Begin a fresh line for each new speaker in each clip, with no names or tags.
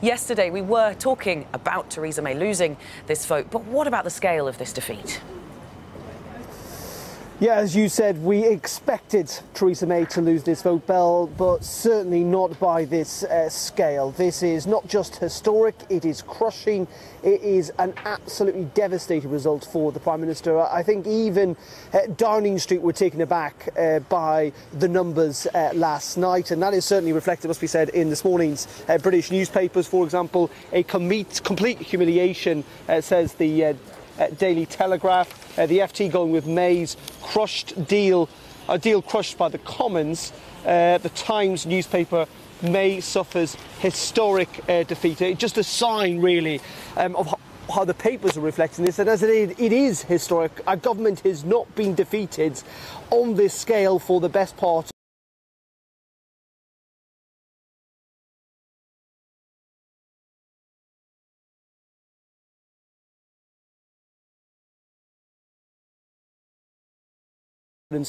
Yesterday, we were talking about Theresa May losing this vote, but what about the scale of this defeat?
Yeah, as you said, we expected Theresa May to lose this vote, Bell, but certainly not by this scale. This is not just historic, it is crushing. It is an absolutely devastating result for the Prime Minister. I think even Downing Street were taken aback by the numbers last night, and that is certainly reflected, must be said, in this morning's British newspapers. For example, a complete humiliation, says the Daily Telegraph. The FT going with May's crushed deal, a deal crushed by the Commons. The Times newspaper, May suffers historic defeat. Just a sign, really, of how the papers are reflecting this, and as it is historic. Our government has not been defeated on this scale for the best part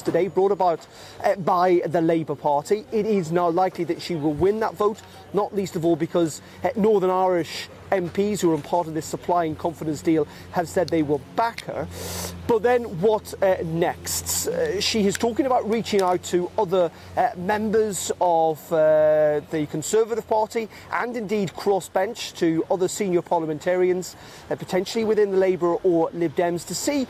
today, brought about by the Labour Party. It is now likely that she will win that vote, not least of all because Northern Irish MPs who are part of this supply and confidence deal have said they will back her. But then what next? She is talking about reaching out to other members of the Conservative Party and indeed crossbench to other senior parliamentarians, potentially within the Labour or Lib Dems, to see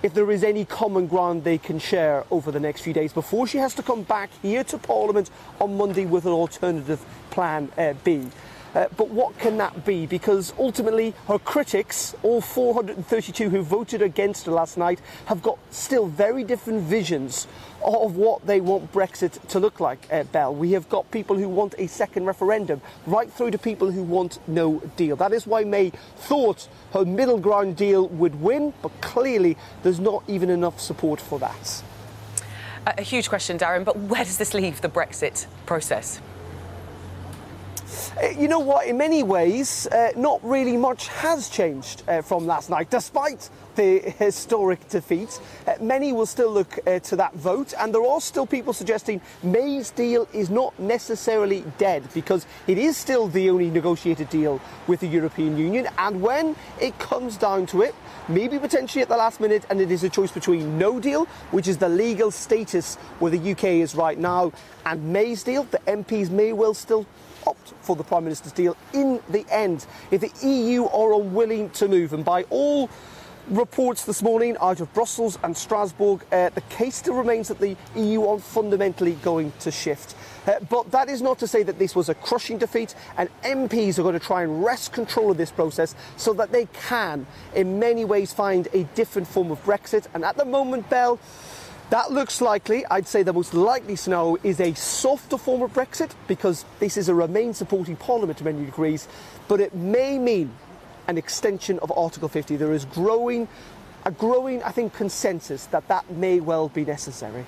if there is any common ground they can share over the next few days before she has to come back here to Parliament on Monday with an alternative plan B. But what can that be? Because ultimately her critics, all 432 who voted against her last night, have got still very different visions of what they want Brexit to look like, Bell. We have got people who want a second referendum, right through to people who want no deal. That is why May thought her middle ground deal would win, but clearly there's not even enough support for that.
A huge question, Darren, but where does this leave the Brexit process?
You know what, in many ways, not really much has changed from last night, despite the historic defeat. Many will still look to that vote, and there are still people suggesting May's deal is not necessarily dead, because it is still the only negotiated deal with the European Union, and when it comes down to it, maybe potentially at the last minute, and it is a choice between no deal, which is the legal status where the UK is right now, and May's deal, the MPs may well still opt for the Prime Minister's deal in the end if the EU are unwilling to move. And by all reports this morning out of Brussels and Strasbourg, the case still remains that the EU are fundamentally going to shift. But that is not to say that this was a crushing defeat, and MPs are going to try and wrest control of this process so that they can, in many ways, find a different form of Brexit. And at the moment, Bell, that looks likely. I'd say the most likely scenario is a softer form of Brexit, because this is a Remain supporting Parliament to many degrees, but it may mean an extension of Article 50. There is a growing, I think, consensus that that may well be necessary.